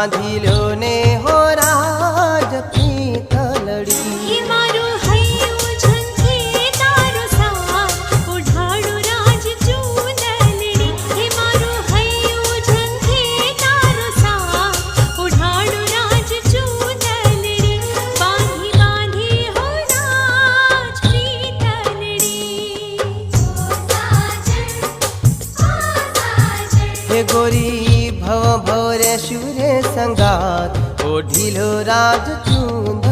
बांधी लो ने हो राज पीतलड़ी। हे मारो हयो झंखे तारो साथ ओढ़ाड़ो राज चूंदलड़ी। हे मारो हयो झंखे तारो साथ ओढ़ाड़ो राज चूंदलड़ी। बांधी बांधी हो राज पीतलड़ी। हे गोरी भव भवरे शुरे संगात ओढ़िलो राज चूंद